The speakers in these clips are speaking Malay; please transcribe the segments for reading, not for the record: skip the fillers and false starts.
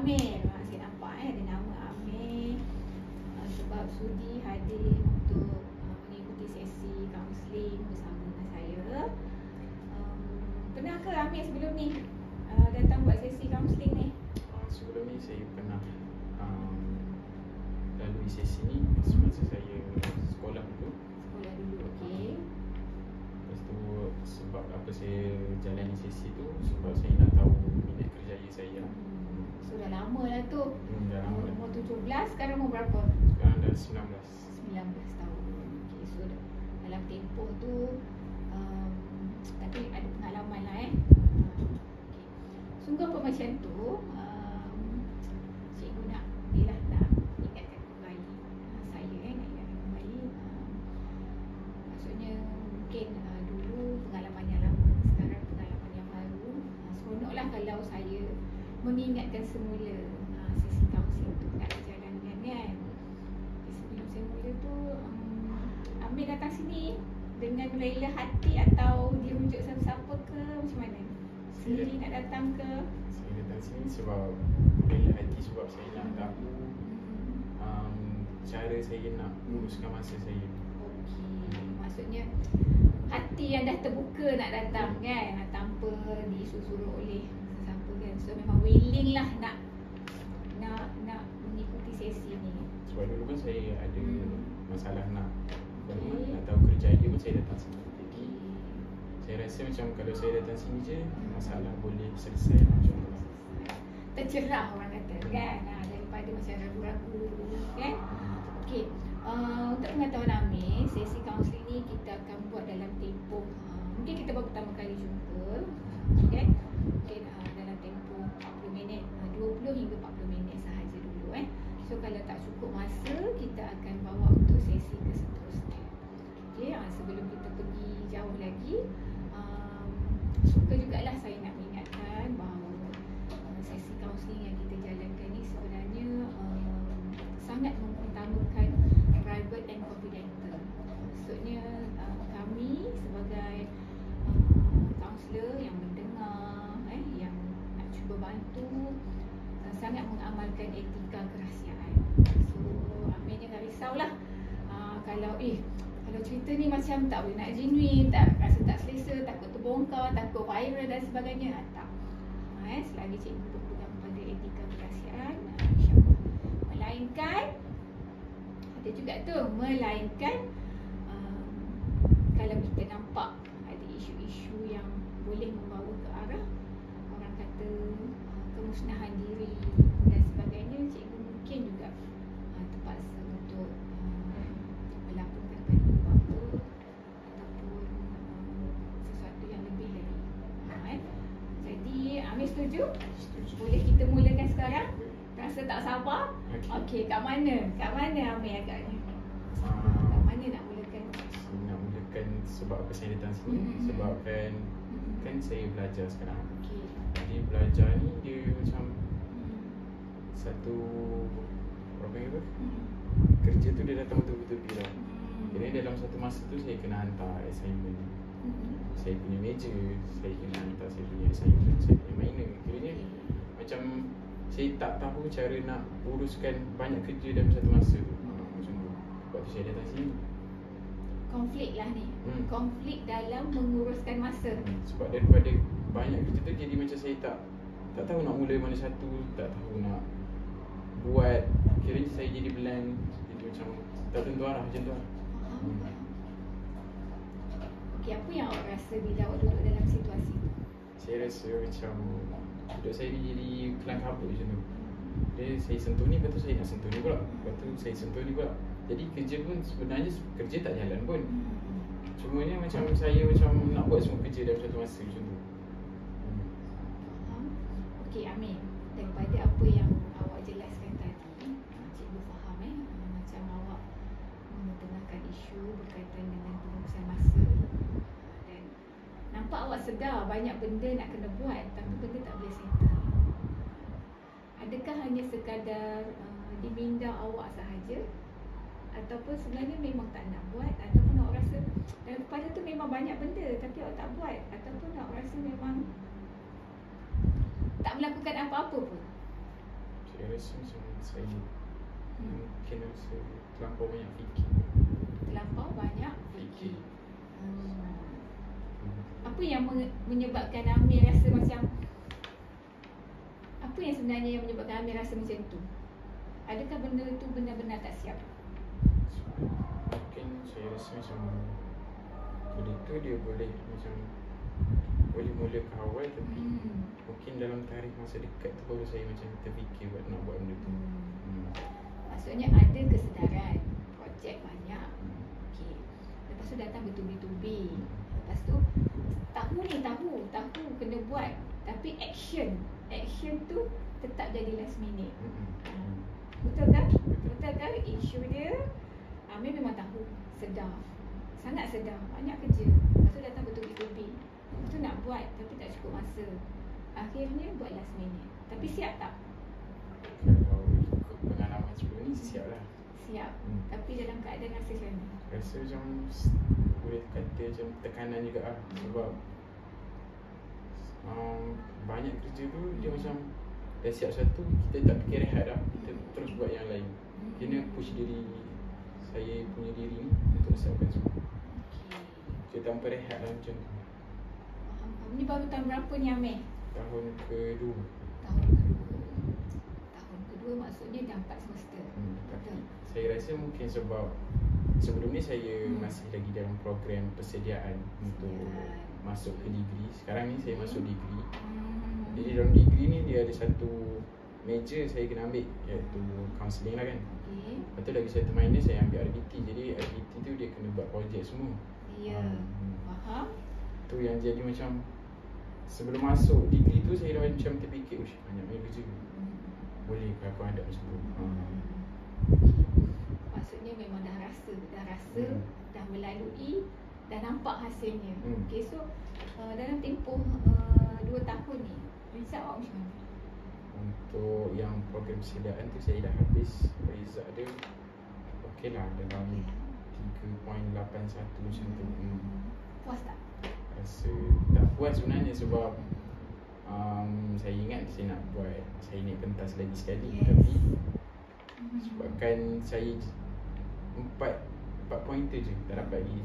Amir. Saya nampak ada nama Amir sebab sudi hadir untuk mengikuti sesi kaunseling bersama dengan saya. Pernah ke Amir sebelum ni datang buat sesi kaunseling ni? Sebelum ni saya pernah lalui sesi ni semasa saya sekolah dulu. Okey. Lepas tu sebab apa saya jalani sesi tu sebab saya nak tahu minat kerjaya saya. So dah lama lah tu. Dah lama. Umur 17, sekarang umur berapa? Sekarang dah 19 tahun. Okey, so dalam tempoh tu tapi ada pengalaman lah okey. Sungguh apa macam tu, cikgu nak ingatkan kembali saya nak ingatkan kembali maksudnya mungkin dulu pengalaman yang lama, sekarang pengalaman yang baru. Seronoklah kalau saya mengingatkan semula sesi kaunseling tu kat jalan kan. Sebelum saya mula tu Amir datang sini dengan rela hati atau dirujuk siapa-siapa ke macam mana? Sendiri nak datang ke? Saya datang sini sebab rela hati, sebab saya nak tahu cara saya nak uruskan masa saya. Okey, maksudnya hati yang dah terbuka nak datang kan, tanpa disuruh oleh sesiapa kan. So memang willing lah nak mengikuti sesi ni. Sebab dulu kan saya ada masalah nak tahu kerjaya pun saya datang sini. Jadi saya rasa macam kalau saya datang sini je masalah boleh selesai macam tu. Tercerah orang kata kan, daripada macam ragu-ragu kan. Okey, untuk pengetahuan Amir, sesi kaunseling ni kita akan buat dalam tempoh mungkin kita baru pertama kali jumpa kan. Mungkin dalam tempoh 40 minit, 20 hingga 40 minit sahaja dulu So kalau tak cukup masa, kita akan bawa untuk sesi ke seterusnya. Okey, sebelum kita pergi jauh lagi, suka jugalah saya nak mengingatkan bahawa sesi kaunseling yang kita jalankan ni sebenarnya sangat mengutamakan private and confidential. Maksudnya kami sebagai kaunselor yang mendengar, yang nak cuba bantu, sangat mengamalkan etika kerahsiaan. So Amir jangan risaulah kalau cerita ni macam tak boleh nak genuine, tak rasa tak selesa, takut terbongkar, takut viral dan sebagainya. Tak. Selagi cikgu berpegang pada etika kerahsiaan, insya-Allah. Melainkan ada juga tu, kalau kita nampak ada isu-isu yang boleh membawa ke arah orang kata kemusnahan diri dan sebagainya, cikgu mungkin juga terpaksa untuk melaporkan kepada bapa ataupun sesuatu yang lebih lagi. Jadi Amir setuju? Boleh kita mulakan sekarang? Rasa tak sabar? Okey, kat mana Amir agaknya? Kat mana nak mulakan? Nak mulakan sebab apa saya datang sini? Sebab kan saya belajar sekarang. Okey. Jadi belajar ni dia macam satu apa? Kerja tu dia datang betul-betul bila. Jadi dalam satu masa tu saya kena hantar assignment. Saya punya meja, saya kena hantar saya punya assignment, saya punya minor. Kiranya macam saya tak tahu cara nak uruskan banyak kerja dalam satu masa tu. Macam tu. Sebab tu saya datang sini. Konflik lah ni. Konflik dalam menguruskan masa. Sebab daripada banyak kerja tu jadi macam saya tak tahu nak mula mana satu, tak tahu nak buat. Kiranya saya jadi blank. Jadi macam tak tentu arah macam tu. Okey, apa yang awak rasa bila awak duduk dalam situasi tu? Saya rasa macam duduk saya ni jadi kelang kabut macam tu. Dia saya sentuh ni, lepas tu saya nak sentuh ni pula. Lepas tu saya sentuh ni pula. Jadi kerja pun sebenarnya kerja tak jalan pun. Cumanya macam saya macam nak buat semua kerja dalam satu masa macam tu. Okey Amir, daripada apa yang awak jelaskan tadi, cikgu faham macam awak mengetengahkan isu berkaitan dengan pengurusan masa dan nampak awak sedar banyak benda nak kena buat tapi benda tak boleh settle. Adakah hanya sekadar di minda awak sahaja ataupun sebenarnya memang tak nak buat, ataupun awak rasa dalam kepala tu memang banyak benda tapi awak tak buat, ataupun awak rasa memang tak melakukan apa-apa pun? Saya rasa macam saya mungkin rasa terlampau banyak fikir. Terlampau banyak fikir. Apa yang menyebabkan Amir rasa macam, apa yang sebenarnya yang menyebabkan Amir rasa macam tu? Adakah benda tu benar-benar tak siap? Mungkin saya rasa macam benda tu dia boleh macam boleh mula ke awal, tapi mungkin dalam tarikh masa dekat tu baru saya macam terfikir nak buat benda tu. Maksudnya ada kesedaran, projek banyak. Okey. Lepas tu datang bertubi-tubi. Lepas tu tahu kena buat, tapi action tu tetap jadi last minute. Betul kan? Isu dia Amir memang tahu, sedar, sangat sedar, banyak kerja. Lepas tu datang bertubi-tubi. Lepas tu nak buat tapi tak cukup masa. Akhirnya buat last minute. Tapi siap tak? Kalau ikut pengalaman sebelum ni siap lah. Siap. Tapi dalam keadaan rasa macam mana? Rasa macam boleh kata macam tekanan juga lah. Sebab banyak kerja tu dia macam dah siap satu, kita tak fikir rehat dah, kita terus buat yang lain. Kena push diri saya punya diri ni untuk siapkan semua. Kita tanpa rehat lah macam tu. Faham. Ni baru tahun berapa ni Amir? Tahun kedua. Tahun kedua maksudnya dah 4 semester. Tapi saya rasa mungkin sebab sebelum ni saya masih lagi dalam program persediaan untuk masuk ke degree. Sekarang ni saya masuk degree. Jadi dalam degree ni dia ada satu major saya kena ambil, iaitu counselling lah kan. Lepas tu lagi satu minor saya ambil RBT. Jadi RBT tu dia kena buat projek semua. Ya, faham. Tu yang jadi macam sebelum masuk degree tu saya dah macam terfikir, banyak kerja, boleh ke aku hadap semua. Maksudnya memang dah rasa, dah melalui, dah nampak hasilnya. Okay, so dalam tempoh 2 tahun ni, result awak macam mana? Untuk yang program persediaan tu saya dah habis. Result dia okey lah, dalam 3.81 macam tu. Puas tak? Rasa tak puas sebenarnya sebab saya ingat saya nak buat, saya naik pentas lagi sekali. Tapi sebabkan saya 4 pointer je tak dapat lagi.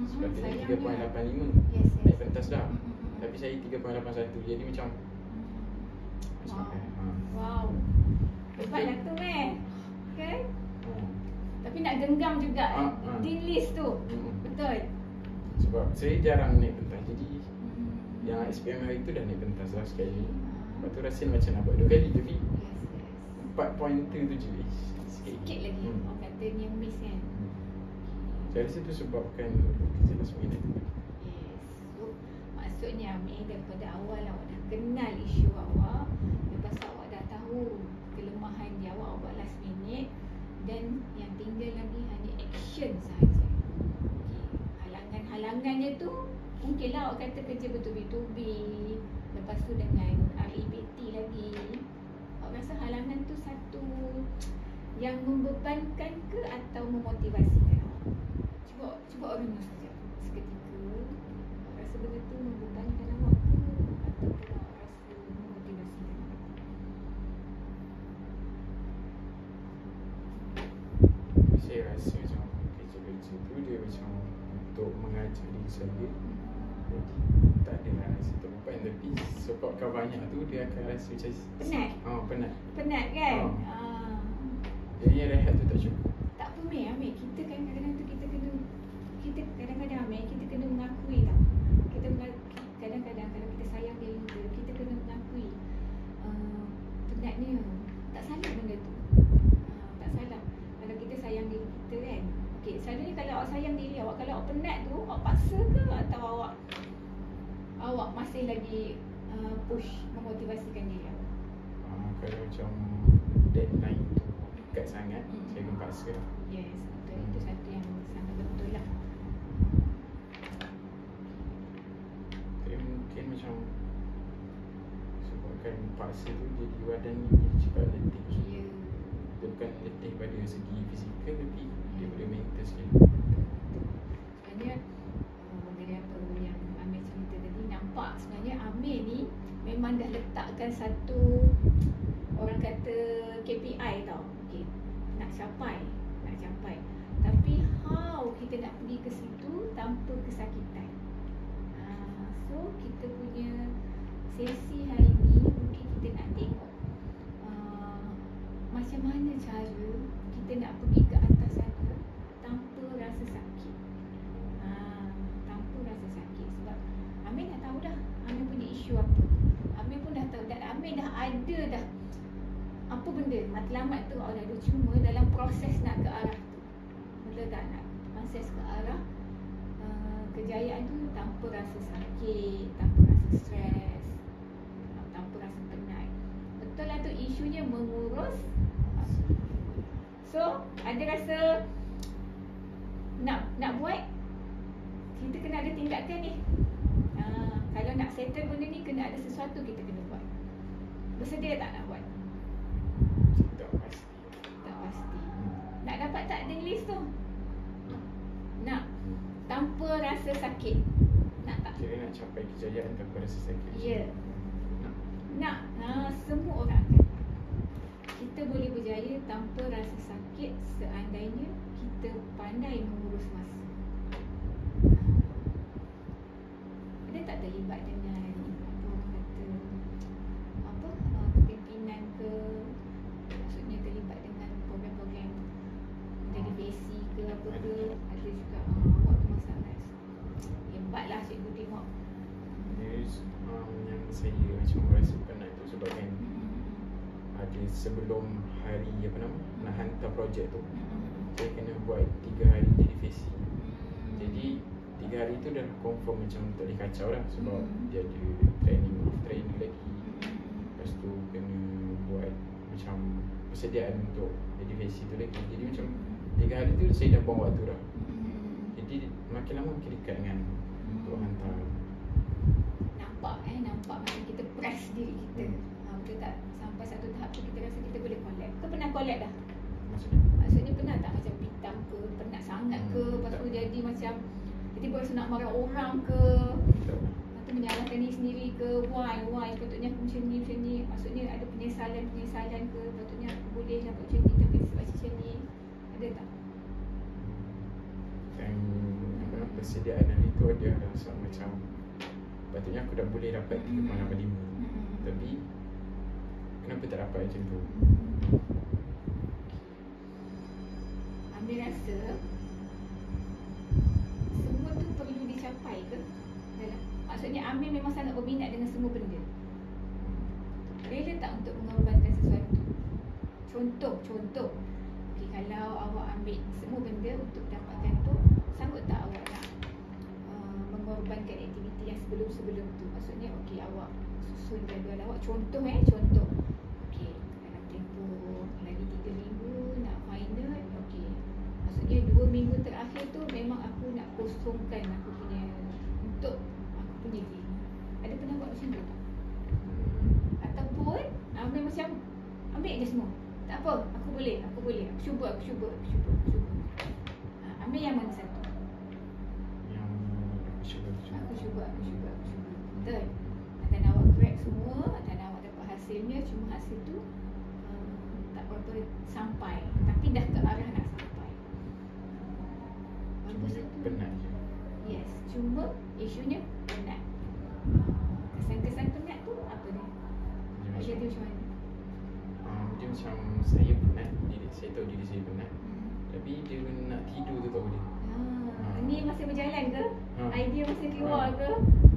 Sepatutnya 3.85 naik pentas dah. Tapi saya 3.81. Jadi macam wow. Hebatlah tu kan? Tapi nak genggam juga dean list tu. Betul. Sebab saya jarang naik pentas. Jadi yang SPM hari tu dah naik pentas lah sekali. Lepas tu rasa macam nak buat 2 kali. Tapi 4 pointer tu je sikit lagi. Orang kata near miss kan. Saya rasa tu sebabkan kerja last minute tu. So maksudnya Amir daripada awal awak dah kenal isu awak. Lepas tu awak dah tahu kelemahan dia, awak buat last minute. Dan yang tinggal lagi hanya action sahaja. Halangannya tu mungkinlah awak kata kerja bertubi-tubi. Lepas tu dengan REBT lagi. Awak rasa halangan tu satu yang membebankan ke atau memotivasikan awak? Cuba awak renung saja seketika. Awak rasa benda tu membebankan awak ke ataupun awak rasa memotivasikan awak? Saya rasa macam kerja-kerja tu dia macam untuk mengajar diri saya. Jadi tak adalah rasa terbeban. Tapi sebabkan banyak tu dia akan rasa macam penat. Penat kan? Jadi rehat tu tak cukup. Tak apa Amir, kita kan kadang-kadang tu kita kadang-kadang Amir, kita kena mengakui tau. Kadang-kadang kalau kita sayang diri kita kena mengakui penatnya. Tak salah benda tu. Tak salah. Kalau kita sayang diri kita kan. Okey, selalunya kalau awak sayang diri awak, kalau awak penat tu, awak paksa ke atau awak masih lagi push memotivasikan diri awak? Kalau macam deadline tu dekat sangat, saya akan paksa lah. Yes, betul. Itu satu yang sangat betul lah. Tapi mungkin macam sebabkan paksa tu jadi badan ni jadi cepat letih. Dia bukan letih pada segi fizikal, tapi dia boleh mental sekali. Sebenarnya dari apa yang Amir cerita tadi, nampak sebenarnya Amir ni memang dah letakkan satu, orang kata tanpa kesakitan. So kita punya sesi hari ni mungkin kita nak tengok macam mana cara kita nak pergi ke atas sana tanpa rasa sakit. Tanpa rasa sakit. Sebab Amir dah tahu dah Amir punya isu apa. Amir pun dah tahu dah, Amir dah ada dah apa benda matlamat tu ada. Cuma dalam proses nak ke arah tu, mula tak nak proses ke arah kejayaan tu tanpa rasa sakit, tanpa rasa stres, tanpa rasa penat. Betul lah tu isunya mengurus. So ada rasa nak buat, kita kena ada tindakan ni. Kalau nak settle benda ni, kena ada sesuatu kita kena buat. Bersedia tak nak buat? Tak pasti. Tak pasti. Nak dapat tak ada list tu? Nak. Tanpa rasa sakit. Nak tak? Kira nak capai kejayaan tanpa rasa sakit. Ya. Nak. Semua orang akan. Kita boleh berjaya tanpa rasa sakit seandainya kita pandai mengurus masa. Dia tak terlibat dengan kepimpinan ke, maksudnya terlibat dengan program-program menjadi basic ke apa ke. Ada juga waktu masalah. Hebatlah cikgu tengok. Yang saya macam rasa penat tu sebab kan ada sebelum hari nak hantar projek tu, saya kena buat 3 hari jadi VC. Jadi 3 hari tu dah confirm macam tak boleh kacau lah sebab dia ada training lagi. Lepas tu kena buat macam persediaan untuk jadi VC tu lagi. Jadi macam 3 hari tu saya dah buang waktu dah. Jadi makin lama makin dekat dengan untuk hantar. Nampak macam kita press diri kita. Betul tak? Sampai satu tahap tu kita rasa kita boleh collab. Kau pernah collab dah? Maksudnya pernah tak macam pitam ke, penat sangat ke, lepas tu jadi macam tiba-tiba rasa nak marah orang ke, lepas tu menyalahkan diri sendiri ke, why patutnya aku macam ni. Maksudnya ada penyesalan ke, patutnya aku boleh dapat macam ni tapi sebab macam ni. Ada tak? Yang persediaan hari tu ada rasa macam patutnya aku dah boleh dapat 3.85 tapi kenapa tak dapat macam tu? Ambil rasa semua tu perlu dicapai ke? Maksudnya Amir memang sangat berminat dengan semua benda. Rela tak untuk mengorbankan sesuatu? Contoh okay, kalau awak ambil semua benda untuk dapatkan tu, sanggup tak awak nak mengorbankan aktiviti yang sebelum-sebelum tu? Maksudnya okey, awak susun jadual awak. Contoh okey, dalam tempoh lagi 3 minggu nak final. Okey, maksudnya 2 minggu terakhir tu memang aku nak kosongkan aku punya untuk aku punya game. Ada pernah buat macam tu tak? Ataupun ambil macam ambil je semua, tak apa, aku boleh, aku cuba. Ambil yang mana satu? Yang aku cuba. Betul. Dan awak grab semua dan awak dapat hasilnya, cuma hasil tu tak berapa sampai, tapi dah ke arah nak sampai. Cuma penat je. Yes, cuma isunya penat. Kesan-kesan penat tu apa dia? Dia macam mana? Dia macam saya penat, saya tahu diri saya penat, tapi dia nak tidur tu tak boleh. Ni masih berjalan ke? Idea masih keluar ke?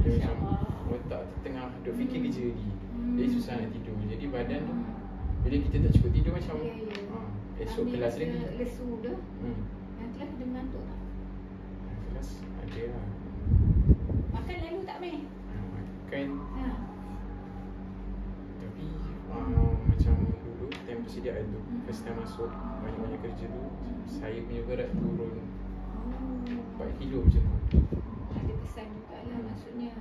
Dia macam otak tengah duk fikir kerja lagi. Jadi susah nak tidur. Jadi badan tu bila kita tak cukup tidur macam esok kelas lagi lesu dah. Nanti lah kita mengantuk tak? Kelas ada lah. Makan lalu tak meh? Makan. Tapi macam dulu time persediaan tu, first time masuk banyak-banyak kerja tu, saya punya berat turun 4 kilo macam tu. Ada kesan jugalah maksudnya.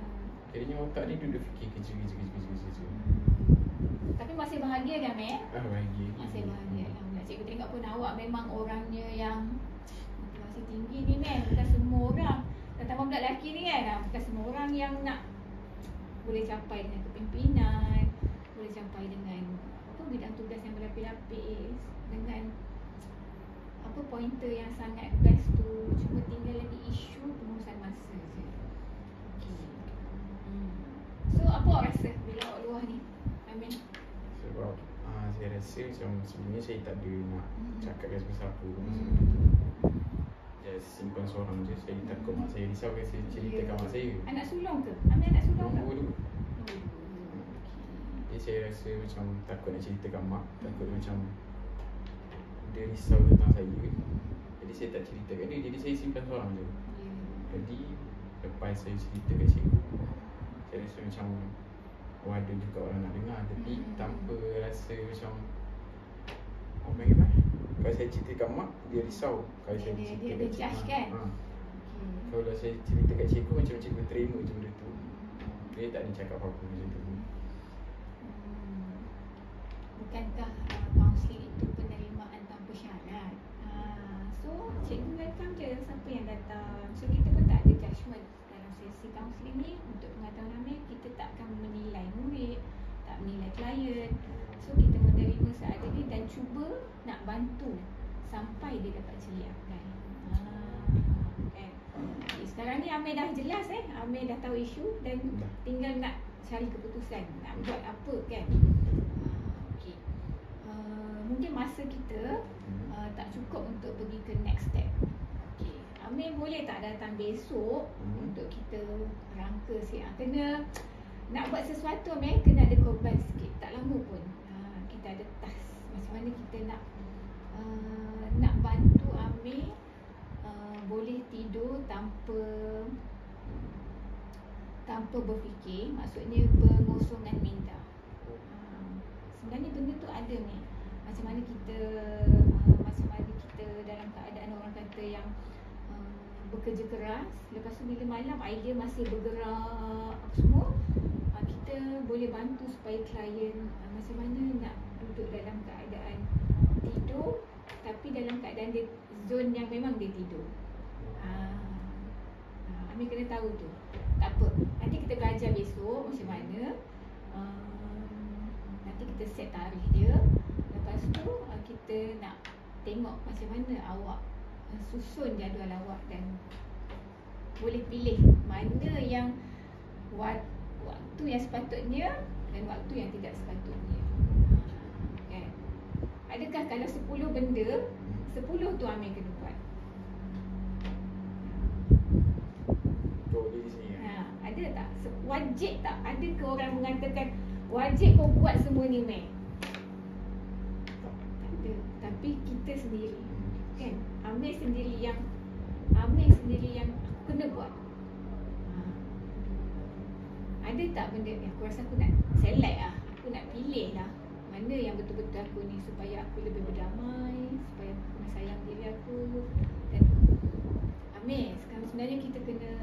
Kayaknya otak dia duduk fikir kerja. Tapi masih bahagia kan meh? Bahagia. Masih bahagia. Alhamdulillah. Cikgu tengok pun awak memang orangnya yang motivasi tinggi ni meh. Bukan semua orang, terutama budak lelaki ni kan, bukan semua orang yang nak boleh capai dengan kepimpinan, boleh capai dengan bidang tugas yang berlapis-lapis, dengan apa pointer yang sangat best tu, cuma tinggal lagi isu pengurusan masa je. Okay. So apa awak rasa bila awak luar ni, Amin? Sebab saya rasa macam sebenarnya saya tak ada nak cakap dengan siapa-siapa masa tu. Just simpan seorang je. Saya takut mak saya risau kan saya ceritakan mak saya. Anak sulung ke? Amin anak sulung ke? Dua. Jadi saya rasa macam takut nak ceritakan mak, takut macam dia risau tentang saya. Jadi saya tak ceritakan dia, jadi saya simpan seorang je. Jadi lepas saya cerita kat cikgu, saya rasa macam ada juga orang nak dengar, tapi tanpa rasa macam apa panggil apa? Kalau saya ceritakan mak, dia risau. Kalau saya cerita kat judge kan? Kalau saya cerita kat cikgu, macam cikgu terima je benda tu. Dia tak ada cakap apa-apa macam tu. Bukankah kaunseling itu penerimaan tanpa syarat? So cikgu welcome je siapa yang datang. So kita pun tak ada judgement dalam sesi kaunseling ni. Untuk pengetahuan Amir, kita tak akan menilai murid, tak menilai klien. So kita menerima seadanya dan cuba nak bantu sampai dia dapat celiakkan. Okay. Sekarang ni Amir dah jelas Amir dah tahu isu dan tinggal nak cari keputusan nak buat apa kan. Okay. Mungkin masa kita tak cukup untuk pergi ke next step. Okay. Amir boleh tak datang besok untuk kita rangka sikit. Kena nak buat sesuatu Amir kena ada korban sikit. Tak lama pun kita ada task. Macam mana kita nak bantu Amir boleh tidur tanpa berfikir, maksudnya pengosongan minda. Sebenarnya benda tu ada ni. Macam mana kita dalam keadaan orang kata yang bekerja keras, lepas tu bila malam idea masih bergerak apa semua, kita boleh bantu supaya klien macam mana nak duduk dalam keadaan tidur tapi dalam keadaan dia zone yang memang dia tidur. Amir kena tahu tu. Tak apa, nanti kita belajar besok macam mana. Nanti kita set tarikh dia. Lepas tu kita nak tengok macam mana awak susun jadual awak dan boleh pilih mana yang waktu yang sepatutnya dan waktu yang tidak sepatutnya. Kan? Adakah kalau 10 benda, 10 tu Amir kena buat? Ada tak? Wajib tak? Ada ke orang mengatakan wajib kau buat semua ni, Meh? Tak ada. Tapi kita sendiri, kan? Amir sendiri yang aku kena buat. Ada tak benda ni? Aku rasa aku nak select aku nak pilih lah mana yang betul-betul aku ni supaya aku lebih berdamai, supaya aku kena sayang diri aku. Dan Amir, sebenarnya kita kena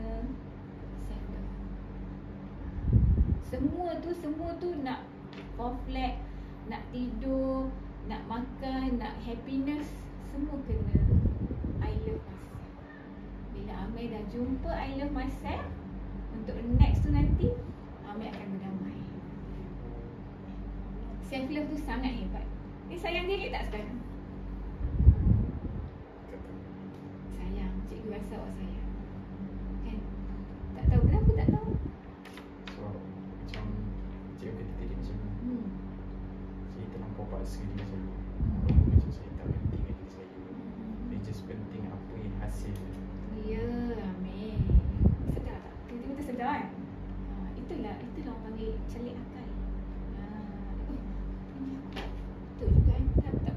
semua tu nak reflect, nak tidur, nak makan, nak happiness, semua kena I love myself. Bila Amir dah jumpa I love myself, untuk next tu nanti Amir akan berdamai. Self love tu sangat hebat. Sayang diri tak sekarang? Sayang, cikgu rasa awak sayang. Kan? Tak tahu kenapa tak tahu. Saya terlampau paksa diri saya. Macam saya tak penting diri saya. Dia just penting apa yang hasil. Ya, Amir. Sedar tak? Tiba-tiba tersedar kan? Itulah orang panggil celik akal. Betul juga kan? Tak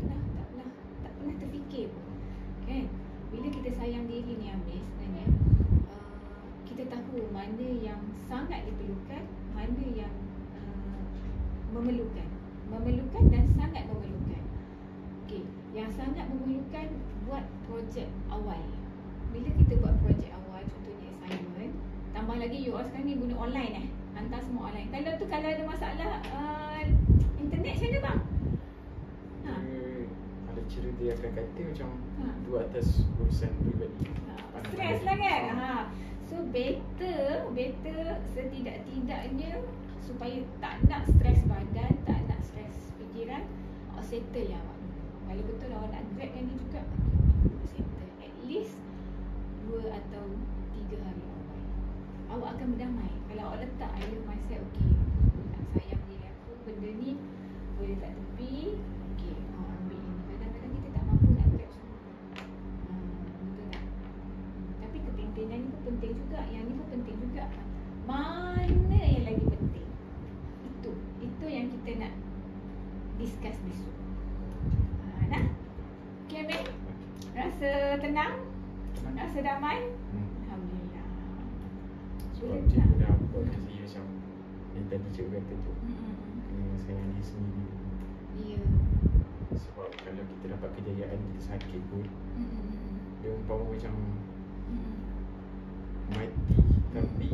pernah terfikir pun. Kan? Bila kita sayang diri ni Amir, sebenarnya kita tahu mana yang sangat diperlukan, mana yang memerlukan dan sangat memerlukan. Okey, yang sangat memerlukan buat projek awal. Bila kita buat projek awal, contohnya assignment, tambah lagi you all sekarang ni guna online hantar semua online. Kalau ada masalah internet macam mana bang? Ada cerita dia akan kata macam tu atas urusan peribadi. Stres lah kan? So better setidak-tidaknya supaya tak nak stres badan, tak nak stres fikiran, awak settle yang awak. Kalau betul awak nak dragkan ni juga, center. At least 2 atau 3 hari awal. Awak akan berdamai. Kalau awak letak I love myself, okay, nak sayang diri aku, benda ni boleh letak tepi, okay, ambil ini. Kadang-kadang kita tak mampu nak grab semua. Betul tak? Tapi kepentingan ni pun penting juga. Yang ni pun penting juga. Mana yang lagi penting? Itu yang kita nak discuss besok. Nah, okay, Amir? Rasa tenang? Rasa damai? Alhamdulillah. Sebab cikgu dah buat saya macam yang tadi cikgu kata tu, kena sayang diri sendiri. Ya. Sebab kalau kita dapat kejayaan, kita sakit pun, dia umpama macam mati tapi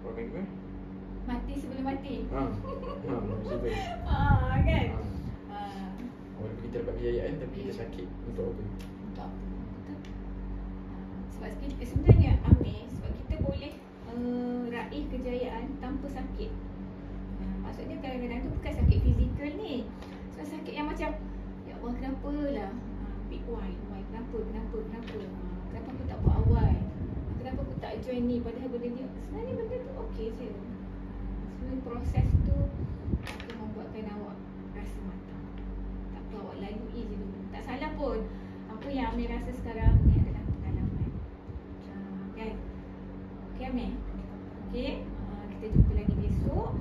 orang kata apa? Mati sebelum mati. Macam tu. Kan? Walaupun kita dapat kejayaan tapi kita sakit untuk apa? Betul. Sebab sebenarnya Amir, sebab kita boleh raih kejayaan tanpa sakit. Maksudnya kadang-kadang tu bukan sakit fizikal ni. So sakit yang macam, ya Allah kenapa lah, big why, kenapa aku tak buat awal, kenapa aku tak join ni, padahal benda ni sebenarnya benda tu okey je. Sebenarnya proses tu akan membuatkan awak rasa matang. Tak apa, awak lalui je dulu, tak salah pun. Apa yang Amir rasa sekarang ni adalah pengalaman. Kan? Okay Amir? Okay, kita jumpa lagi besok.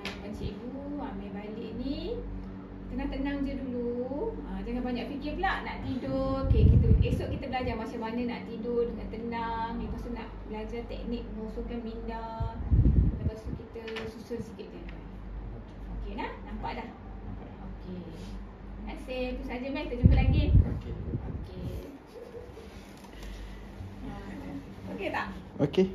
Harapan cikgu Amir balik ni tenang-tenang je dulu. Jangan banyak fikir pula nak tidur. Okay, esok kita belajar macam mana nak tidur dengan tenang. Lepas tu nak belajar teknik mengosongkan minda. Lepas tu kita susun sikit jadual. Okay dah? Nampak dah? Okay. Terima kasih. Itu saja Mel. Kita jumpa lagi. Okey. Okay. Okay tak? Okey.